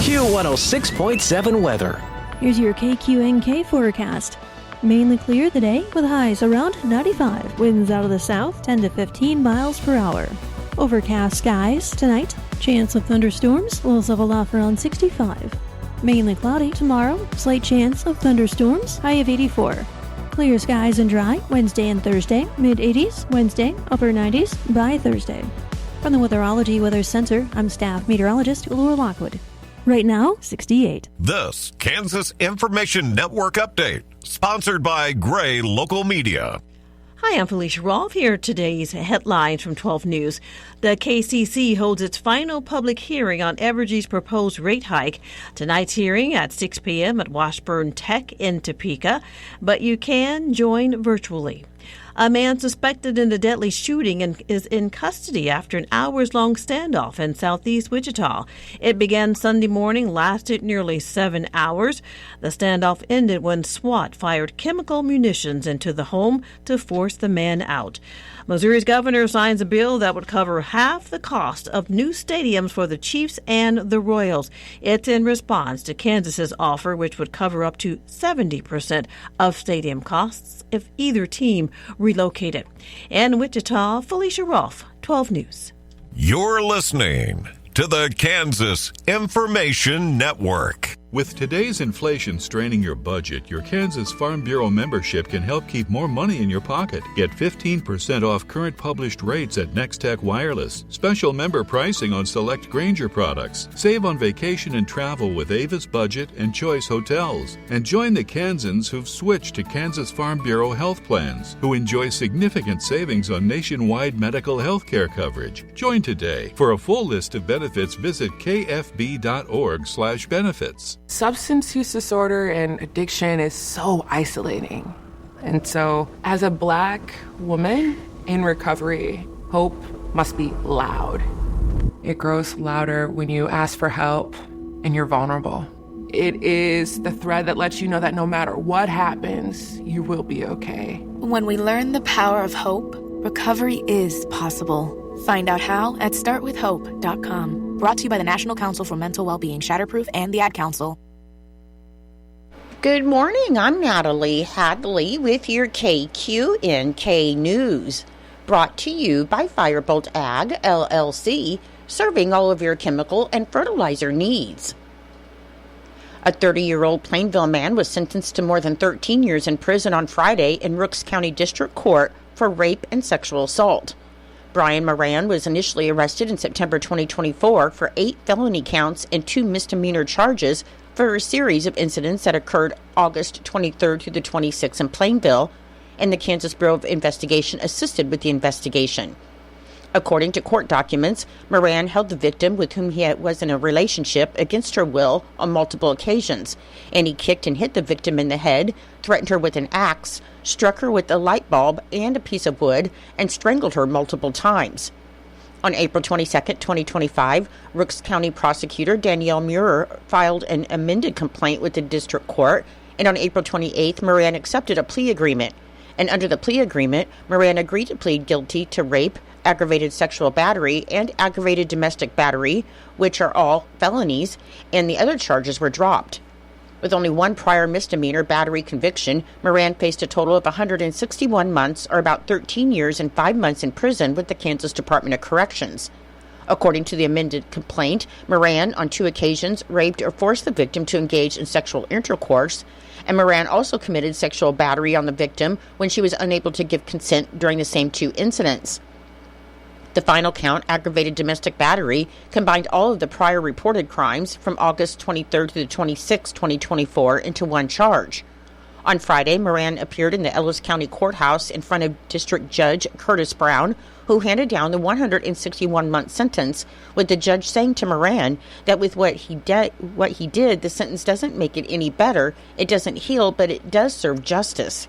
Q106.7 weather. Here's your KQNK forecast. Mainly clear today with highs around 95. Winds out of the south 10 to 15 miles per hour. Overcast skies tonight. Chance of thunderstorms. Lows level off around 65. Mainly cloudy tomorrow. Slight chance of thunderstorms. High of 84. Clear skies and dry Wednesday and Thursday. Mid-80s Wednesday. Upper 90s by Thursday. From the Weatherology Weather Center, I'm staff meteorologist Laura Lockwood. Right now, 68. This Kansas Information Network update, sponsored by Gray Local Media. Hi, I'm Felicia Rolfe. Here are today's headlines from 12 News. The KCC holds its final public hearing on Evergy's proposed rate hike. Tonight's hearing at 6 p.m. at Washburn Tech in Topeka, but you can join virtually. A man suspected in a deadly shooting is in custody after an hours-long standoff in southeast Wichita. It began Sunday morning, lasted nearly 7 hours. The standoff ended when SWAT fired chemical munitions into the home to force the man out. Missouri's governor signs a bill that would cover half the cost of new stadiums for the Chiefs and the Royals. It's in response to Kansas's offer, which would cover up to 70% of stadium costs if either team relocated. In Wichita, Felicia Rolfe, 12 News. You're listening to the Kansas Information Network. With today's inflation straining your budget, your Kansas Farm Bureau membership can help keep more money in your pocket. Get 15% off current published rates at Nextech Wireless. Special member pricing on select Grainger products. Save on vacation and travel with Avis Budget and Choice Hotels. And join the Kansans who've switched to Kansas Farm Bureau health plans, who enjoy significant savings on nationwide medical health care coverage. Join today. For a full list of benefits, visit kfb.org/benefits. Substance use disorder and addiction is so isolating. And so, as a Black woman in recovery, hope must be loud. It grows louder when you ask for help and you're vulnerable. It is the thread that lets you know that no matter what happens, you will be okay. When we learn the power of hope, recovery is possible. Find out how at startwithhope.com. Brought to you by the National Council for Mental Wellbeing, Shatterproof, and the Ad Council. Good morning. I'm Natalie Hadley with your KQNK News. Brought to you by Firebolt Ag, LLC, serving all of your chemical and fertilizer needs. A 30-year-old Plainville man was sentenced to more than 13 years in prison on Friday in Rooks County District Court for rape and sexual assault. Brian Moran was initially arrested in September 2024 for 8 felony counts and 2 misdemeanor charges for a series of incidents that occurred August 23rd through the 26th in Plainville, and the Kansas Bureau of Investigation assisted with the investigation. According to court documents, Moran held the victim, with whom he was in a relationship, against her will on multiple occasions, and he kicked and hit the victim in the head, threatened her with an axe, struck her with a light bulb and a piece of wood, and strangled her multiple times. On April 22, 2025, Rooks County Prosecutor Danielle Muir filed an amended complaint with the district court, and on April 28th, Moran accepted a plea agreement. And under the plea agreement, Moran agreed to plead guilty to rape, aggravated sexual battery, and aggravated domestic battery, which are all felonies, and the other charges were dropped. With only one prior misdemeanor battery conviction, Moran faced a total of 161 months, or about 13 years and 5 months in prison with the Kansas Department of Corrections. According to the amended complaint, Moran, on 2 occasions, raped or forced the victim to engage in sexual intercourse, and Moran also committed sexual battery on the victim when she was unable to give consent during the same 2 incidents. The final count, aggravated domestic battery, combined all of the prior reported crimes from August 23rd to the 26th, 2024 into one charge. On Friday, Moran appeared in the Ellis County Courthouse in front of District Judge Curtis Brown, who handed down the 161-month sentence, with the judge saying to Moran that with what he did, the sentence doesn't make it any better, it doesn't heal, but it does serve justice.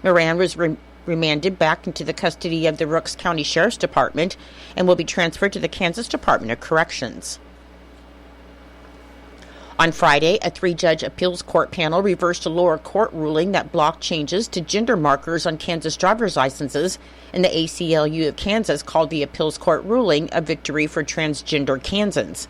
Moran was remanded back into the custody of the Rooks County Sheriff's Department and will be transferred to the Kansas Department of Corrections. On Friday, a 3-judge appeals court panel reversed a lower court ruling that blocked changes to gender markers on Kansas driver's licenses, and the ACLU of Kansas called the appeals court ruling a victory for transgender Kansans.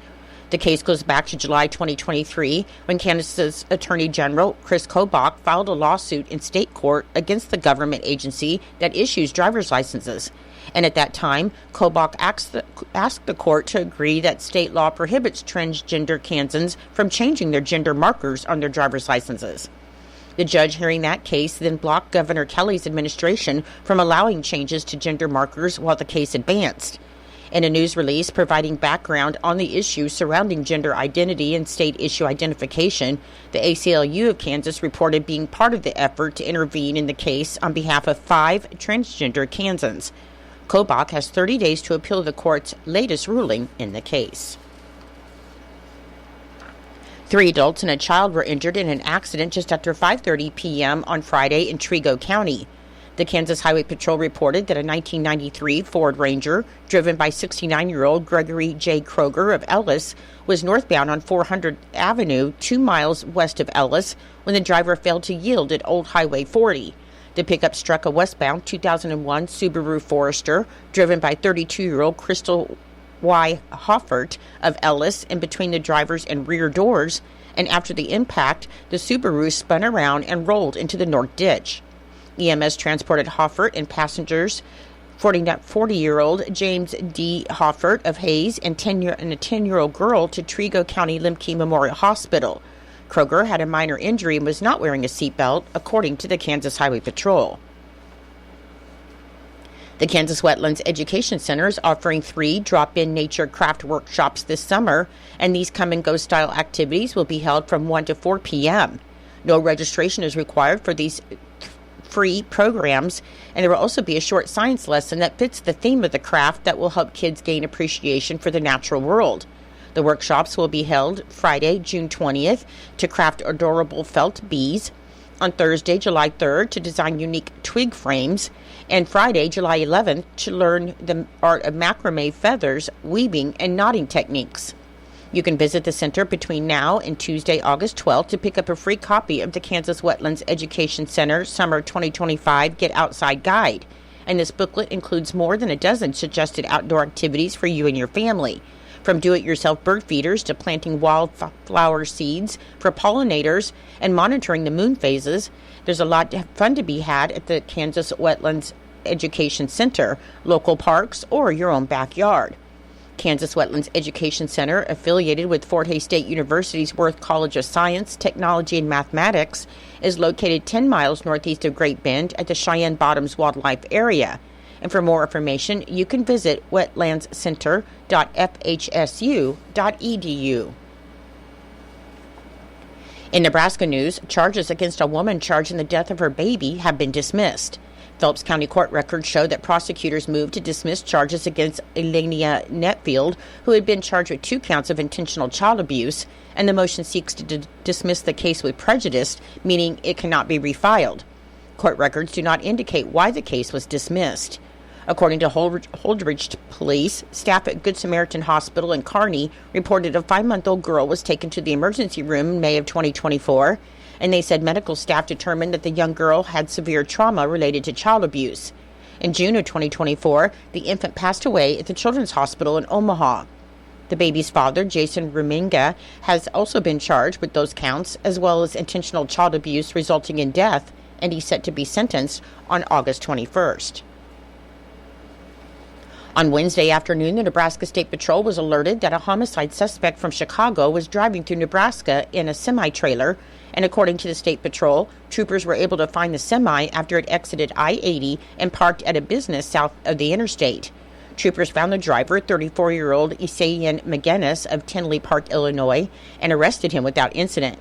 The case goes back to July 2023 when Kansas's Attorney General Chris Kobach filed a lawsuit in state court against the government agency that issues driver's licenses. And at that time, Kobach asked the court to agree that state law prohibits transgender Kansans from changing their gender markers on their driver's licenses. The judge hearing that case then blocked Governor Kelly's administration from allowing changes to gender markers while the case advanced. In a news release providing background on the issues surrounding gender identity and state issue identification, the ACLU of Kansas reported being part of the effort to intervene in the case on behalf of 5 transgender Kansans. Kobach has 30 days to appeal the court's latest ruling in the case. 3 adults and a child were injured in an accident just after 5:30 p.m. on Friday in Trego County. The Kansas Highway Patrol reported that a 1993 Ford Ranger, driven by 69-year-old Gregory J. Kroger of Ellis, was northbound on 400 Avenue, 2 miles west of Ellis, when the driver failed to yield at Old Highway 40. The pickup struck a westbound 2001 Subaru Forester, driven by 32-year-old Crystal Y. Hoffert of Ellis, in between the driver's and rear doors, and after the impact, the Subaru spun around and rolled into the north ditch. EMS transported Hoffert and passengers, 40-year-old James D. Hoffert of Hayes and a 10-year-old girl, to Trego County Lemke Memorial Hospital. Kroger had a minor injury and was not wearing a seatbelt, according to the Kansas Highway Patrol. The Kansas Wetlands Education Center is offering 3 drop-in nature craft workshops this summer, and these come-and-go style activities will be held from 1 to 4 p.m. No registration is required for these free programs, and there will also be a short science lesson that fits the theme of the craft that will help kids gain appreciation for the natural world. The workshops will be held Friday, June 20th, to craft adorable felt bees, on Thursday, July 3rd, to design unique twig frames, and Friday, July 11th, to learn the art of macrame feathers, weaving, and knotting techniques. You can visit the center between now and Tuesday, August 12th, to pick up a free copy of the Kansas Wetlands Education Center Summer 2025 Get Outside Guide. And this booklet includes more than a dozen suggested outdoor activities for you and your family. From do-it-yourself bird feeders to planting wildflower seeds for pollinators and monitoring the moon phases, there's a lot of fun to be had at the Kansas Wetlands Education Center, local parks, or your own backyard. Kansas Wetlands Education Center, affiliated with Fort Hays State University's Worth College of Science, Technology, and Mathematics, is located 10 miles northeast of Great Bend at the Cheyenne Bottoms Wildlife Area. And for more information, you can visit wetlandscenter.fhsu.edu. In Nebraska news, charges against a woman charged in the death of her baby have been dismissed. Phillips County court records show that prosecutors moved to dismiss charges against Elenia Netfield, who had been charged with 2 counts of intentional child abuse, and the motion seeks to dismiss the case with prejudice, meaning it cannot be refiled. Court records do not indicate why the case was dismissed. According to Holdridge Police, staff at Good Samaritan Hospital in Kearney reported a 5-month-old girl was taken to the emergency room in May of 2024, and they said medical staff determined that the young girl had severe trauma related to child abuse. In June of 2024, the infant passed away at the Children's Hospital in Omaha. The baby's father, Jason Ruminga, has also been charged with those counts, as well as intentional child abuse resulting in death, and he's set to be sentenced on August 21st. On Wednesday afternoon, the Nebraska State Patrol was alerted that a homicide suspect from Chicago was driving through Nebraska in a semi-trailer, and according to the State Patrol, troopers were able to find the semi after it exited I-80 and parked at a business south of the interstate. Troopers found the driver, 34-year-old Isayan McGinnis of Tinley Park, Illinois, and arrested him without incident.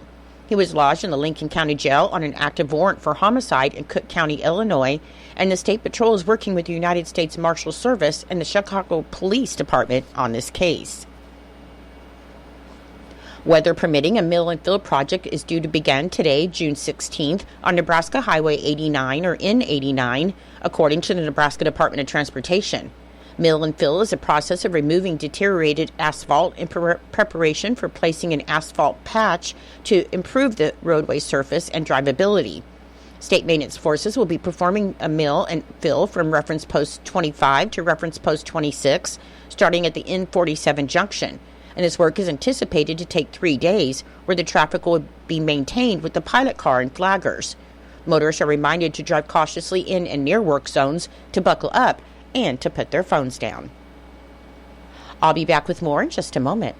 He was lodged in the Lincoln County Jail on an active warrant for homicide in Cook County, Illinois, and the State Patrol is working with the United States Marshal Service and the Chicago Police Department on this case. Weather permitting, a mill and fill project is due to begin today, June 16th, on Nebraska Highway 89 or N89, according to the Nebraska Department of Transportation. Mill and fill is a process of removing deteriorated asphalt in preparation for placing an asphalt patch to improve the roadway surface and drivability. State maintenance forces will be performing a mill and fill from reference post 25 to reference post 26, starting at the N47 junction. and this work is anticipated to take 3 days, where the traffic will be maintained with the pilot car and flaggers. Motorists are reminded to drive cautiously in and near work zones, to buckle up, and to put their phones down. I'll be back with more in just a moment.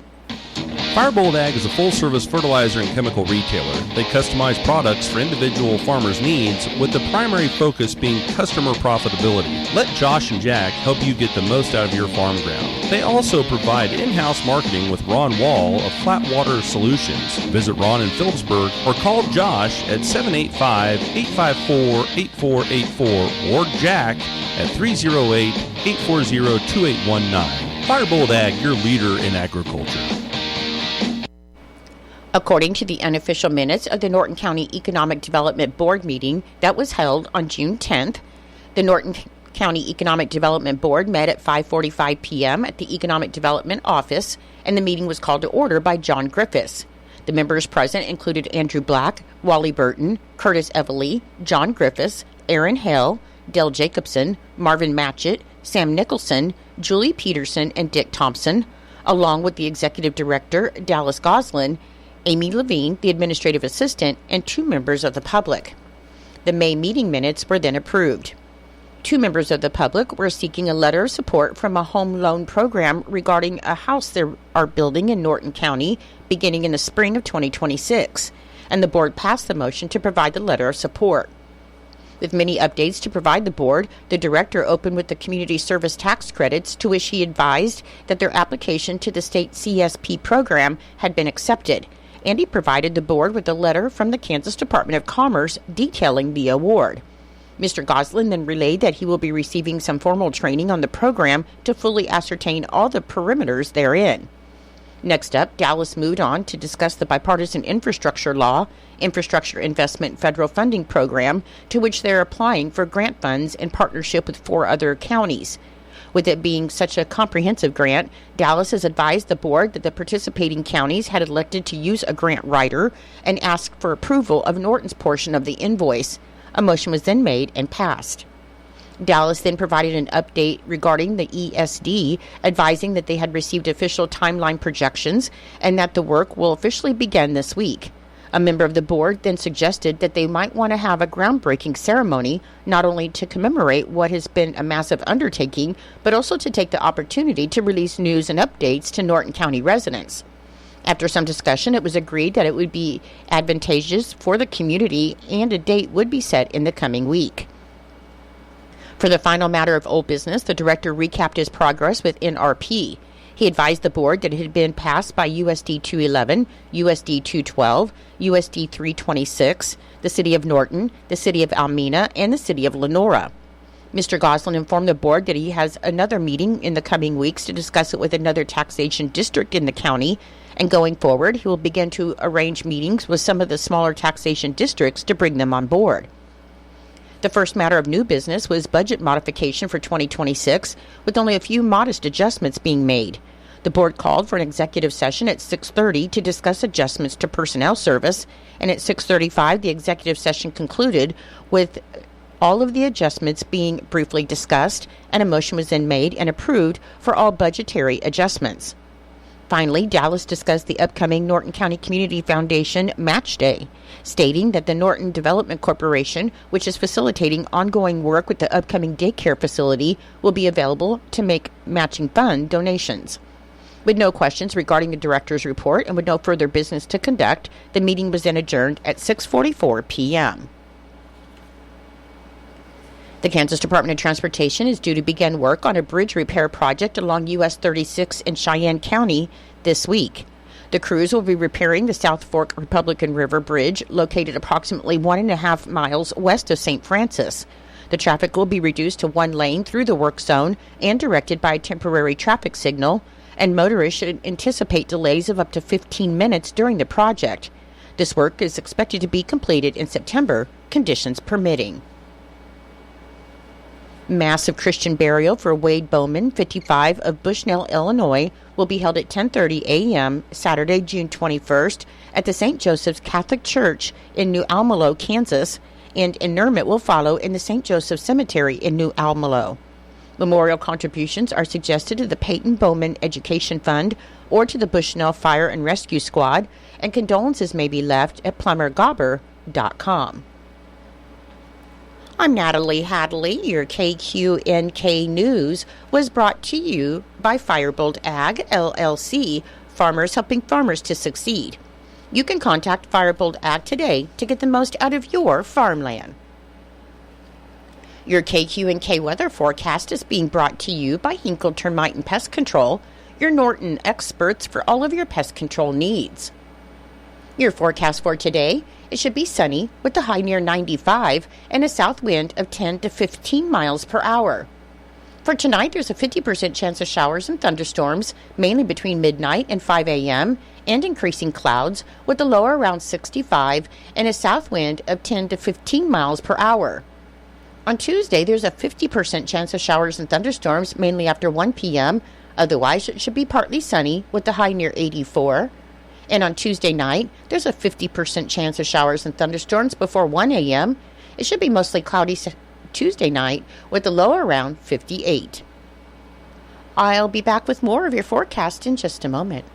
Firebolt Ag is a full-service fertilizer and chemical retailer. They customize products for individual farmers' needs, with the primary focus being customer profitability. Let Josh and Jack help you get the most out of your farm ground. They also provide in-house marketing with Ron Wall of Flatwater Solutions. Visit Ron in Phillipsburg or call Josh at 785-854-8484 or Jack at 308-840-2819. Firebolt Ag, your leader in agriculture. According to the unofficial minutes of the Norton County Economic Development Board meeting that was held on June 10th, the Norton County Economic Development Board met at 5:45 p.m. at the Economic Development Office, and the meeting was called to order by John Griffiths. The members present included Andrew Black, Wally Burton, Curtis Everly, John Griffiths, Aaron Hale, Dale Jacobson, Marvin Matchett, Sam Nicholson, Julie Peterson, and Dick Thompson, along with the Executive Director, Dallas Goslin, Amy Levine, the administrative assistant, and 2 members of the public. The May meeting minutes were then approved. 2 members of the public were seeking a letter of support from a home loan program regarding a house they are building in Norton County beginning in the spring of 2026, and the board passed the motion to provide the letter of support. With many updates to provide the board, the director opened with the community service tax credits, to which he advised that their application to the state CSP program had been accepted, and he provided the board with a letter from the Kansas Department of Commerce detailing the award. Mr. Goslin then relayed that he will be receiving some formal training on the program to fully ascertain all the perimeters therein. Next up, Dallas moved on to discuss the bipartisan infrastructure law, Infrastructure Investment Federal Funding Program, to which they are applying for grant funds in partnership with 4 other counties. With it being such a comprehensive grant, Dallas has advised the board that the participating counties had elected to use a grant writer and asked for approval of Norton's portion of the invoice. A motion was then made and passed. Dallas then provided an update regarding the ESD, advising that they had received official timeline projections and that the work will officially begin this week. A member of the board then suggested that they might want to have a groundbreaking ceremony, not only to commemorate what has been a massive undertaking, but also to take the opportunity to release news and updates to Norton County residents. After some discussion, it was agreed that it would be advantageous for the community, and a date would be set in the coming week. For the final matter of old business, the director recapped his progress with NRP. He advised the board that it had been passed by USD 211, USD 212, USD 326, the City of Norton, the City of Almena, and the City of Lenora. Mr. Goslin informed the board that he has another meeting in the coming weeks to discuss it with another taxation district in the county, and going forward, he will begin to arrange meetings with some of the smaller taxation districts to bring them on board. The first matter of new business was budget modification for 2026, with only a few modest adjustments being made. The board called for an executive session at 6:30 to discuss adjustments to personnel service, and at 6:35 the executive session concluded with all of the adjustments being briefly discussed, and a motion was then made and approved for all budgetary adjustments. Finally, Dallas discussed the upcoming Norton County Community Foundation Match Day, stating that the Norton Development Corporation, which is facilitating ongoing work with the upcoming daycare facility, will be available to make matching fund donations. With no questions regarding the director's report and with no further business to conduct, the meeting was then adjourned at 6:44 p.m. The Kansas Department of Transportation is due to begin work on a bridge repair project along US 36 in Cheyenne County this week. The crews will be repairing the South Fork Republican River Bridge, located approximately 1.5 miles west of St. Francis. The traffic will be reduced to 1 lane through the work zone and directed by a temporary traffic signal, and motorists should anticipate delays of up to 15 minutes during the project. This work is expected to be completed in September, conditions permitting. Massive Christian burial for Wade Bowman, 55, of Bushnell, Illinois, will be held at 10:30 a.m. Saturday, June 21st, at the St. Joseph's Catholic Church in New Almelo, Kansas, and interment will follow in the St. Joseph Cemetery in New Almelo. Memorial contributions are suggested to the Peyton Bowman Education Fund or to the Bushnell Fire and Rescue Squad, and condolences may be left at plumbergobber.com. I'm Natalie Hadley. Your KQNK News was brought to you by Firebolt Ag, LLC, farmers helping farmers to succeed. You can contact Firebolt Ag today to get the most out of your farmland. Your KQNK weather forecast is being brought to you by Hinkle Termite and Pest Control, your Norton experts for all of your pest control needs. Your forecast for today, it should be sunny with a high near 95 and a south wind of 10 to 15 miles per hour. For tonight, there's a 50% chance of showers and thunderstorms, mainly between midnight and 5 a.m., and increasing clouds with a low around 65 and a south wind of 10 to 15 miles per hour. On Tuesday, there's a 50% chance of showers and thunderstorms, mainly after 1 p.m. Otherwise, it should be partly sunny with a high near 84. And on Tuesday night, there's a 50% chance of showers and thunderstorms before 1 a.m. It should be mostly cloudy Tuesday night with a low around 58. I'll be back with more of your forecast in just a moment.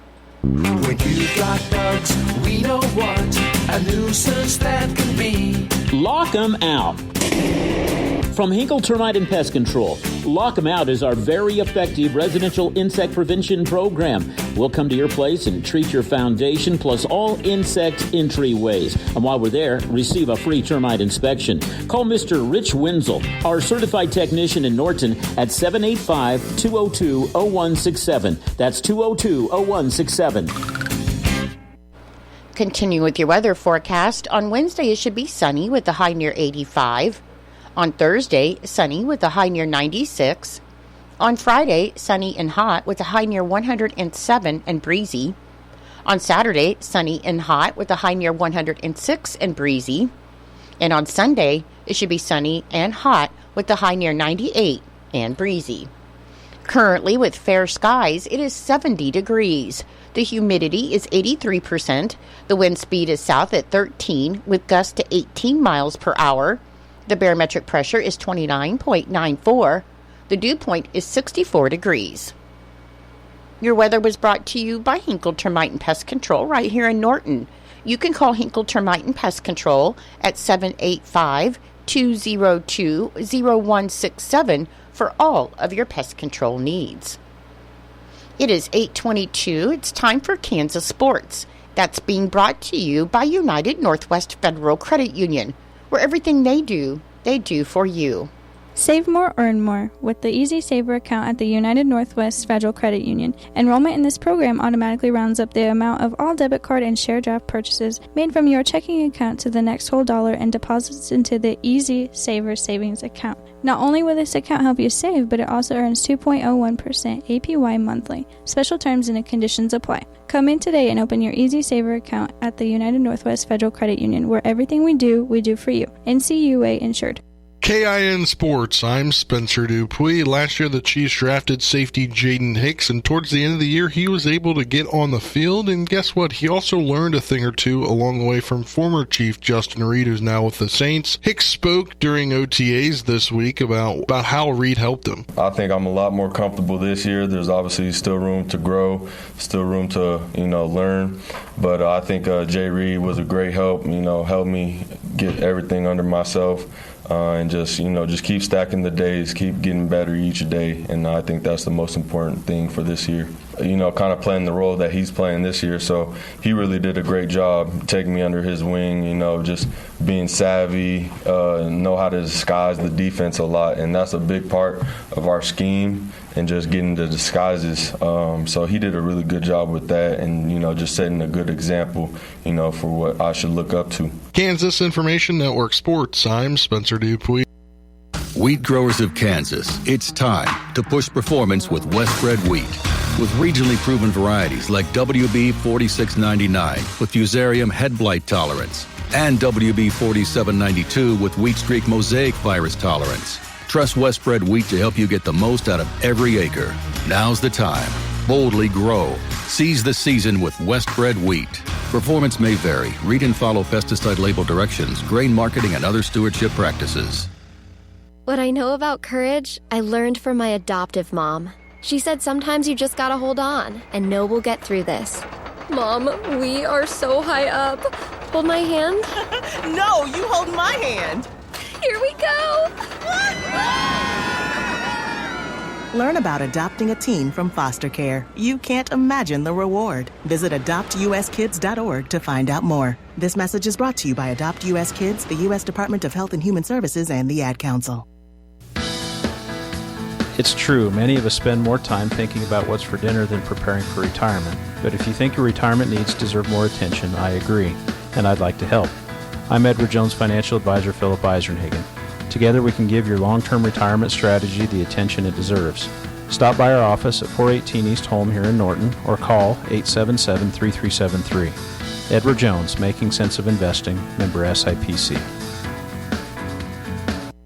When you got bugs, we know what a nuisance that can be. Lock 'em out. From Hinkle Termite and Pest Control, Lock 'em Out is our very effective residential insect prevention program. We'll come to your place and treat your foundation plus all insect entryways. And while we're there, receive a free termite inspection. Call Mr. Rich Wenzel, our certified technician in Norton, at 785-202-0167. That's 202-0167. Continue with your weather forecast. On Wednesday, it should be sunny with a high near 85. On Thursday, sunny with a high near 96. On Friday, sunny and hot with a high near 107 and breezy. On Saturday, sunny and hot with a high near 106 and breezy. And on Sunday, it should be sunny and hot with a high near 98 and breezy. Currently, with fair skies, it is 70 degrees. The humidity is 83%. The wind speed is south at 13 with gusts to 18 miles per hour. The barometric pressure is 29.94. The dew point is 64 degrees. Your weather was brought to you by Hinkle Termite and Pest Control right here in Norton. You can call Hinkle Termite and Pest Control at 785-202-0167 for all of your pest control needs. It is 8:22. It's time for Kansas Sports. That's being brought to you by United Northwest Federal Credit Union, where everything they do for you. Save more, earn more with the Easy Saver account at the United Northwest Federal Credit Union. Enrollment in this program automatically rounds up the amount of all debit card and share draft purchases made from your checking account to the next whole dollar and deposits into the Easy Saver savings account. Not only will this account help you save, but it also earns 2.01% APY monthly. Special terms and conditions apply. Come in today and open your Easy Saver account at the United Northwest Federal Credit Union, where everything we do for you. NCUA insured. KIN Sports, I'm Spencer Dupuis. Last year, the Chiefs drafted safety Jaden Hicks, and towards the end of the year, he was able to get on the field, and guess what? He also learned a thing or two along the way from former Chief Justin Reed, who's now with the Saints. Hicks spoke during OTAs this week about how Reed helped him. I think I'm a lot more comfortable this year. There's obviously still room to grow, still room to, learn, but I think Jay Reed was a great help, helped me get everything under myself. And just keep stacking the days, keep getting better each day, and I think that's the most important thing for this year. Kind of playing the role that he's playing this year, so he really did a great job taking me under his wing, just being savvy, know how to disguise the defense a lot, and that's a big part of our scheme, and just getting the disguises. So he did a really good job with that, and, just setting a good example, for what I should look up to. Kansas Information Network Sports, I'm Spencer Dupuis. Wheat growers of Kansas, it's time to push performance with Westbred wheat. With regionally proven varieties like WB 4699 with Fusarium head blight tolerance and WB 4792 with wheat streak mosaic virus tolerance. Trust Westbred wheat to help you get the most out of every acre. Now's the time. Boldly grow. Seize the season with Westbred wheat. Performance may vary. Read and follow pesticide label directions, grain marketing, and other stewardship practices. What I know about courage, I learned from my adoptive mom. She said sometimes you just gotta hold on and know we'll get through this. Mom, we are so high up. Hold my hand. No, you hold my hand. Here we go. Learn about adopting a teen from foster care. You can't imagine the reward. Visit adoptuskids.org to find out more. This message is brought to you by Adopt U.S. Kids, the U.S. Department of Health and Human Services, and the Ad Council. It's true, many of us spend more time thinking about what's for dinner than preparing for retirement. But if you think your retirement needs deserve more attention, I agree, and I'd like to help. I'm Edward Jones Financial Advisor Philip Eisenhagen. Together we can give your long-term retirement strategy the attention it deserves. Stop by our office at 418 East Holm here in Norton or call 877-3373. Edward Jones, Making Sense of Investing, member SIPC.